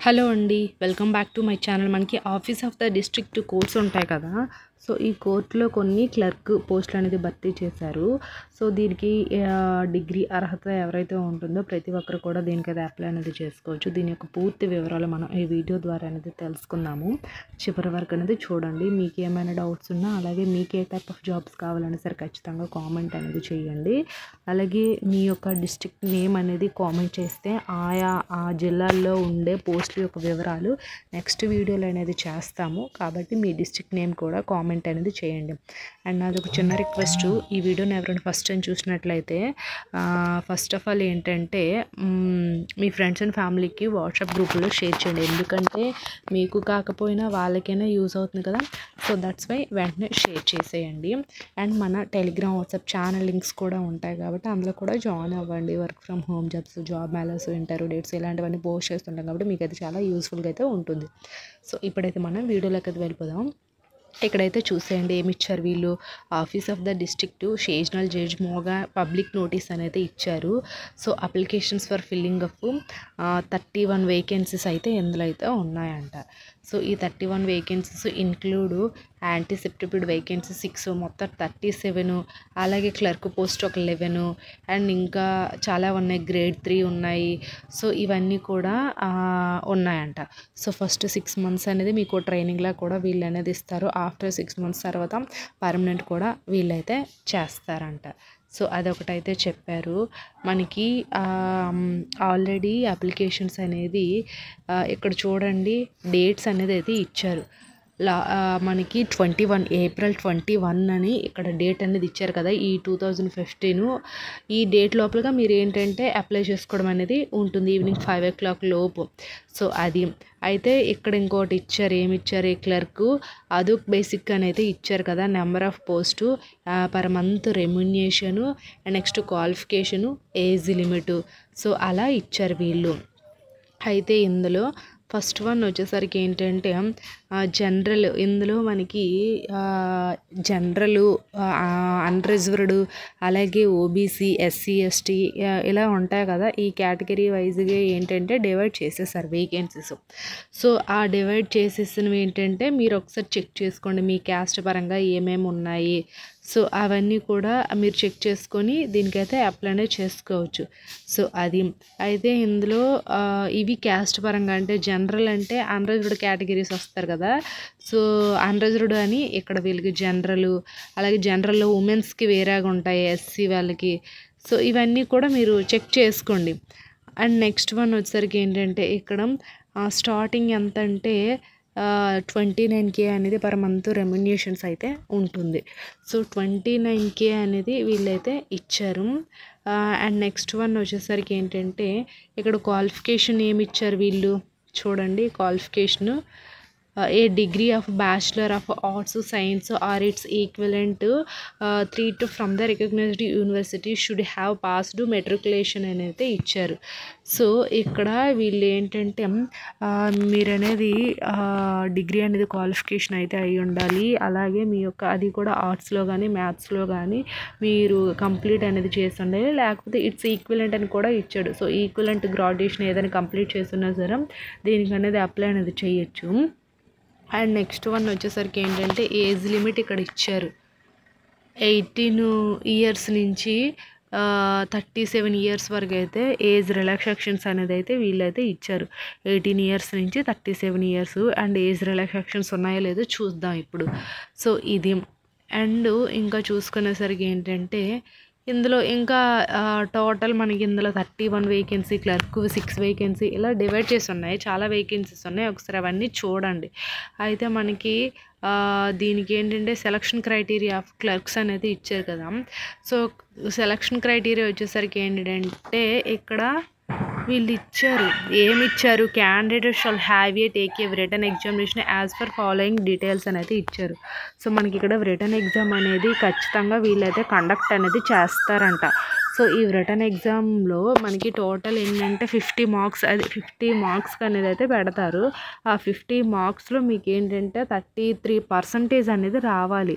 Hello అండి. Welcome back to my channel. మనకి office of the district courts ఉంటాయి కదా. సో ఈ కోర్టులో కొన్ని క్లర్క్ పోస్టులు అనేది భర్తీ చేశారు. సో దీనికి డిగ్రీ అర్హత ఎవరైతే ఉంటుందో ప్రతి ఒక్కరు కూడా దీనికైతే అప్లై అనేది చేసుకోవచ్చు. దీని యొక్క పూర్తి వివరాలు మనం ఈ వీడియో ద్వారా అనేది తెలుసుకుందాము. చివరి వరకు అనేది చూడండి. మీకు ఏమైనా డౌట్స్ ఉన్నా, అలాగే మీకు ఏ టైప్ ఆఫ్ జాబ్స్ కావాలన్నా సరే ఖచ్చితంగా కామెంట్ అనేది చేయండి. అలాగే మీ యొక్క డిస్ట్రిక్ట్ నేమ్ అనేది కామెంట్ చేస్తే ఆ జిల్లాల్లో ఉండే పోస్టుల యొక్క వివరాలు నెక్స్ట్ వీడియోలో అనేది చేస్తాము. కాబట్టి మీ డిస్ట్రిక్ట్ నేమ్ కూడా కామెంట్ అనేది చేయండి. అండ్ నాది ఒక చిన్న రిక్వెస్ట్, ఈ వీడియోని ఎవరైనా ఫస్ట్ టైం చూసినట్లయితే ఫస్ట్ ఆఫ్ ఆల్ ఏంటంటే మీ ఫ్రెండ్స్ అండ్ ఫ్యామిలీకి వాట్సాప్ గ్రూప్లో షేర్ చేయండి. ఎందుకంటే మీకు కాకపోయినా వాళ్ళకైనా యూజ్ అవుతుంది కదా. సో దట్స్ వై వెంటనే షేర్ చేసేయండి. అండ్ మన టెలిగ్రామ్, వాట్సాప్ ఛానల్ లింక్స్ కూడా ఉంటాయి కాబట్టి అందులో కూడా జాయిన్ అవ్వండి. Work from home jobs, job మేళర్స్, ఇంటర్వ్యూ డేట్స్ ఇలాంటివన్నీ పోస్ట్ చేస్తుంటాం కాబట్టి మీకు అయితే చాలా యూస్ఫుల్గా అయితే ఉంటుంది. సో ఇప్పుడైతే మనం వీడియోలోకి అయితే వెళ్ళిపోదాం. ఇక్కడైతే చూసేయండి ఏమి ఇచ్చారు వీళ్ళు. Office of the district sessional judge Moga public notice అనేది ఇచ్చారు. So applications for filling up 31 vacancies అయితే ఇందులో అయితే ఉన్నాయంట. సో ఈ 31 వేకెన్సీస్ ఇన్క్లూడ్ యాంటీసెప్టిపిడ్ వేకెన్సీ 6, మొత్తం 37. అలాగే క్లర్క్ పోస్ట్ ఒక 11 అండ్ ఇంకా చాలా ఉన్నాయి. గ్రేడ్ 3 ఉన్నాయి. సో ఇవన్నీ కూడా ఉన్నాయంట. సో ఫస్ట్ 6 months అనేది మీకు ట్రైనింగ్లా కూడా వీళ్ళు అనేది ఇస్తారు. ఆఫ్టర్ 6 months తర్వాత పర్మనెంట్ కూడా వీళ్ళైతే చేస్తారంట. సో అదొకటైతే చెప్పారు మనకి. ఆల్రెడీ అప్లికేషన్స్ అనేది ఇక్కడ చూడండి డేట్స్ అనేది అయితే ఇచ్చారు. మనకి 21 April 21 అని ఇక్కడ డేట్ అనేది ఇచ్చారు కదా. ఈ 2015 ఈ డేట్ లోపలగా మీరు ఏంటంటే అప్లై చేసుకోవడం అనేది ఉంటుంది ఈవినింగ్ 5 o'clock లోపు. సో అది అయితే ఇక్కడ ఇంకోటి ఇచ్చారు. ఏమి ఇచ్చారు? ఈ క్లర్క్ అది బేసిక్ అని అయితే ఇచ్చారు కదా. Number of post, per month remuneration, next qualification, age limit. So అలా ఇచ్చారు వీళ్ళు. అయితే ఇందులో ఫస్ట్ వన్ వచ్చేసరికి ఏంటంటే జనరల్. ఇందులో మనకి జనరలు, అన్రిజర్వ్డ్, అలాగే ఓబీసీ, ఎస్సీ, ఎస్టీ ఇలా ఉంటాయి కదా. ఈ కేటగిరీ వైజ్గా ఏంటంటే డివైడ్ చేసేసారు వేకెన్సీస్. సో ఆ డివైడ్ చేసేసినవి ఏంటంటే మీరు ఒకసారి చెక్ చేసుకోండి మీ క్యాస్ట్ పరంగా ఏమేమి ఉన్నాయి. సో అవన్నీ కూడా మీరు చెక్ చేసుకొని దీనికైతే అప్లై అనేది చేసుకోవచ్చు. సో అది అయితే ఇందులో ఇవి క్యాస్ట్ పరంగా అంటే జనరల్ అంటే అన్రిజర్వ్డ్ కేటగిరీస్ వస్తారు కదా. సో అన్రిజర్వ్డ్ అని ఇక్కడ వీళ్ళకి జనరల్, అలాగే జనరల్లో ఉమెన్స్కి వేరేగా ఉంటాయి, ఎస్సీ వాళ్ళకి. సో ఇవన్నీ కూడా మీరు చెక్ చేసుకోండి. అండ్ నెక్స్ట్ వన్ వచ్చేసరికి ఏంటంటే ఇక్కడ స్టార్టింగ్ ఎంత అంటే 29K అనేది పర్ మంత్ రెమ్యునేషన్స్ అయితే ఉంటుంది. సో 29K అనేది వీళ్ళైతే ఇచ్చారు. అండ్ నెక్స్ట్ వన్ వచ్చేసరికి ఏంటంటే ఇక్కడ క్వాలిఫికేషన్ ఏమి ఇచ్చారు వీళ్ళు చూడండి. Qualification a degree of bachelor of arts, science or its equivalent 3 from the recognised university should have passed matriculation అని అయితే ఇచ్చారు. సో ఇక్కడ వీళ్ళు ఏంటంటే మీరు అనేది డిగ్రీ అనేది క్వాలిఫికేషన్ అయితే అయి ఉండాలి. అలాగే మీ యొక్క అది కూడా ఆర్ట్స్లో కానీ మ్యాథ్స్లో కానీ మీరు కంప్లీట్ అనేది చేసి ఉండాలి. లేకపోతే ఇట్స్ ఈక్వలెంట్ అని కూడా ఇచ్చాడు. సో ఈక్వలెంట్ గ్రాడ్యుయేషన్ ఏదైనా కంప్లీట్ చేస్తున్నా సరే దీనికి అనేది అప్లై అనేది చేయొచ్చు. అండ్ నెక్స్ట్ వన్ వచ్చేసరికి ఏంటంటే ఏజ్ లిమిట్ ఇక్కడ ఇచ్చారు. 18 years నుంచి 37 years వరకు అయితే ఏజ్ రిలాక్సేషన్స్ అనేది అయితే వీళ్ళైతే ఇచ్చారు. 18 years నుంచి 37 years. అండ్ ఏజ్ రిలాక్సేషన్స్ ఉన్నాయో లేదో చూద్దాం ఇప్పుడు. సో ఇది. అండ్ ఇంకా చూసుకునేసరికి ఏంటంటే ఇందులో ఇంకా టోటల్ మనకి ఇందులో 31 వేకెన్సీ, క్లర్క్ 6 వేకెన్సీ ఇలా డివైడ్ చేసి ఉన్నాయి. చాలా వేకెన్సీస్ ఉన్నాయి. ఒకసారి అవన్నీ చూడండి. అయితే మనకి దీనికి ఏంటంటే సెలక్షన్ క్రైటీరియా ఆఫ్ క్లర్క్స్ అనేది ఇచ్చారు కదా. సో సెలక్షన్ క్రైటీరియా వచ్చేసరికి ఏంటంటే ఇక్కడ వీళ్ళు ఇచ్చారు. ఏమి ఇచ్చారు? Candidate shall have a take a written examination as per following details అనేది ఇచ్చారు. సో మనకి ఇక్కడ రిటర్న్ ఎగ్జామ్ అనేది ఖచ్చితంగా వీళ్ళైతే కండక్ట్ అనేది చేస్తారంట. సో ఈ రిటర్న్ ఎగ్జామ్లో మనకి టోటల్ ఏంటంటే 50 మార్క్స్, అది 50 మార్క్స్కి అనేది అయితే పెడతారు. ఆ 50 మార్క్స్లో మీకు ఏంటంటే 33% అనేది రావాలి.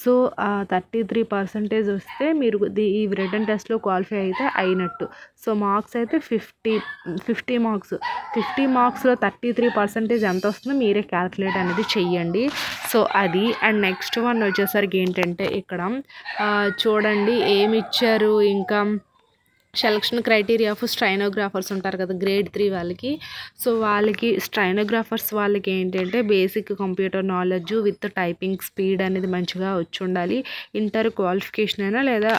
సో ఆ 33% వస్తే మీరు ఈ రిటర్న్ టెస్ట్లో క్వాలిఫై అయితే అయినట్టు. సో మార్క్స్ అయితే 50 మార్క్స్, 50 మార్క్స్లో 33% ఎంత వస్తుందో మీరే క్యాల్కులేట్ అనేది చెయ్యండి. సో అది. అండ్ నెక్స్ట్ వన్ వచ్చేసరికి ఏంటంటే ఇక్కడ చూడండి ఏమి ఇచ్చారు. ఇంకా సెలక్షన్ క్రైటీరియా ఆఫ్ స్టైనోగ్రాఫర్స్ ఉంటారు కదా గ్రేడ్ 3 వాళ్ళకి. సో వాళ్ళకి స్టైనోగ్రాఫర్స్ వాళ్ళకి ఏంటంటే basic computer knowledge with typing speed అనేది మంచిగా వచ్చి ఉండాలి. ఇంటర్ క్వాలిఫికేషన్ అయినా లేదా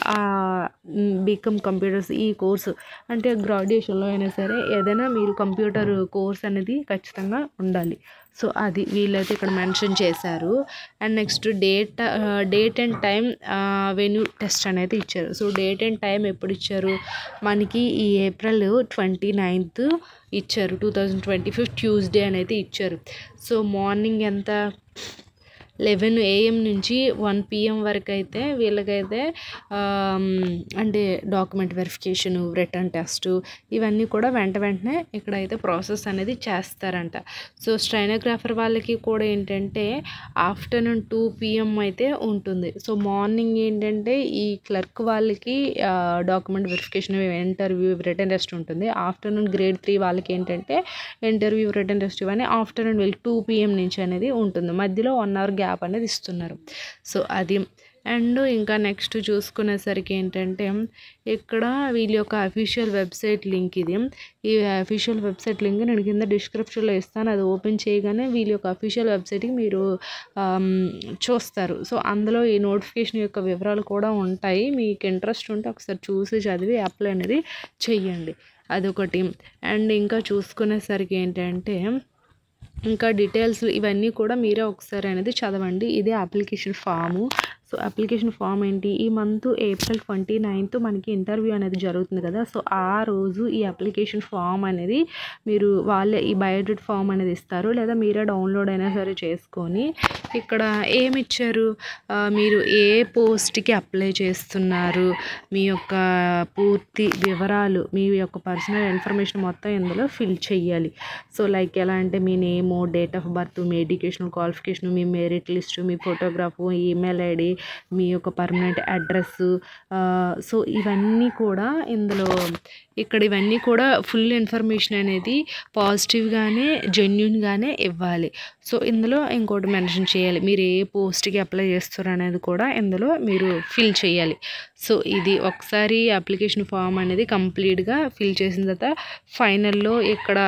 బీకామ్ కంప్యూటర్స్ ఈ కోర్సు అంటే గ్రాడ్యుయేషన్లో అయినా సరే ఏదైనా మీరు కంప్యూటర్ కోర్స్ అనేది ఖచ్చితంగా ఉండాలి. సో అది వీళ్ళైతే ఇక్కడ మెన్షన్ చేశారు. And next date and time venue test అనేది ఇచ్చారు. సో డేట్ అండ్ టైం ఎప్పుడు ఇచ్చారు మనకి ఈ ఏప్రిల్ 29th ఇచ్చారు, 2025 ట్యూస్డే అనేది ఇచ్చారు. సో మార్నింగ్ ఎంత 11 AM నుంచి 1 PM వరకు అయితే వీళ్ళకైతే అంటే డాక్యుమెంట్ వెరిఫికేషను, రిటర్న్ టెస్టు ఇవన్నీ కూడా వెంటనే ఇక్కడైతే ప్రాసెస్ అనేది చేస్తారంట. సో స్టైనోగ్రాఫర్ వాళ్ళకి కూడా ఏంటంటే ఆఫ్టర్నూన్ 2 PM అయితే ఉంటుంది. సో మార్నింగ్ ఏంటంటే ఈ క్లర్క్ వాళ్ళకి document verification, interview, return test ఉంటుంది. ఆఫ్టర్నూన్ గ్రేడ్ 3 వాళ్ళకి ఏంటంటే ఇంటర్వ్యూ, రిటర్న్ టెస్ట్ ఇవన్నీ ఆఫ్టర్నూన్ 2 PM నుంచి అనేది ఉంటుంది. మధ్యలో 1 hour గ్యాప్ అనేది ఇస్తున్నారు. సో అది. అండ్ ఇంకా నెక్స్ట్ చూసుకునేసరికి ఏంటంటే ఇక్కడ వీళ్ళ యొక్క అఫీషియల్ వెబ్సైట్ లింక్ ఇది. ఈ అఫీషియల్ వెబ్సైట్ లింక్ నేను కింద డిస్క్రిప్షన్లో ఇస్తాను. అది ఓపెన్ చేయగానే వీళ్ళ యొక్క అఫీషియల్ వెబ్సైట్కి మీరు చూస్తారు. సో అందులో ఈ నోటిఫికేషన్ యొక్క వివరాలు కూడా ఉంటాయి. మీకు ఇంట్రెస్ట్ ఉంటే ఒకసారి చూసి చదివి అప్లై అనేది చెయ్యండి. అదొకటి. అండ్ ఇంకా చూసుకునేసరికి ఏంటంటే ఇంకా డీటెయిల్స్ ఇవన్నీ కూడా మీరే ఒకసారి అనేది చదవండి. ఇదే application form. So application form ఏంటి, ఈ మంత్ April 29th మనకి ఇంటర్వ్యూ అనేది జరుగుతుంది కదా. సో ఆ రోజు ఈ అప్లికేషన్ ఫామ్ అనేది మీరు వాళ్ళే ఈ బయోడేటా ఫామ్ అనేది ఇస్తారు, లేదా మీరే డౌన్లోడ్ అయినా సరే చేసుకొని ఇక్కడ ఏమి ఇచ్చారు, మీరు ఏ పోస్ట్కి అప్లై చేస్తున్నారు, మీ యొక్క పూర్తి వివరాలు, మీ యొక్క పర్సనల్ ఇన్ఫర్మేషన్ మొత్తం ఇందులో ఫిల్ చేయాలి. సో లైక్ ఎలా అంటే మీ నేము, డేట్ ఆఫ్ బర్త్, మీ ఎడ్యుకేషనల్ క్వాలిఫికేషన్, మీ మెరిట్ లిస్ట్, మీ ఫోటోగ్రాఫ్, ఈమెయిల్ ఐడి, మీ యొక్క పర్మనెంట్ అడ్రస్. సో ఇవన్నీ కూడా ఇందులో ఇక్కడ ఇవన్నీ కూడా ఫుల్ ఇన్ఫర్మేషన్ అనేది పాజిటివ్గానే జెన్యున్గానే ఇవ్వాలి. సో ఇందులో ఇంకోటి మెన్షన్ చేయాలి, మీరు ఏ పోస్ట్కి అప్లై చేస్తారు అనేది కూడా ఇందులో మీరు ఫిల్ చేయాలి. సో ఇది ఒకసారి అప్లికేషన్ ఫామ్ అనేది కంప్లీట్గా ఫిల్ చేసిన తర్వాత ఫైనల్లో ఇక్కడ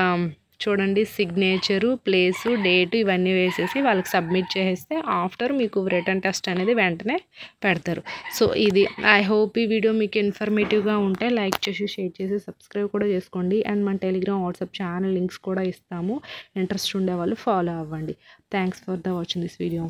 చూడండి సిగ్నేచరు, ప్లేసు, డేటు ఇవన్నీ వేసేసి వాళ్ళకి సబ్మిట్ చేసేస్తే ఆఫ్టర్ మీకు రిటర్న్ టెస్ట్ అనేది వెంటనే పెడతారు. సో ఇది. ఐ హోప్ ఈ వీడియో మీకు ఇన్ఫర్మేటివ్గా ఉంటే లైక్ చేసి, షేర్ చేసి, సబ్స్క్రైబ్ కూడా చేసుకోండి. అండ్ మన టెలిగ్రామ్, వాట్సాప్ ఛానల్ లింక్స్ కూడా ఇస్తాము. ఇంట్రెస్ట్ ఉండే వాళ్ళు ఫాలో అవ్వండి. Thanks for watching this video.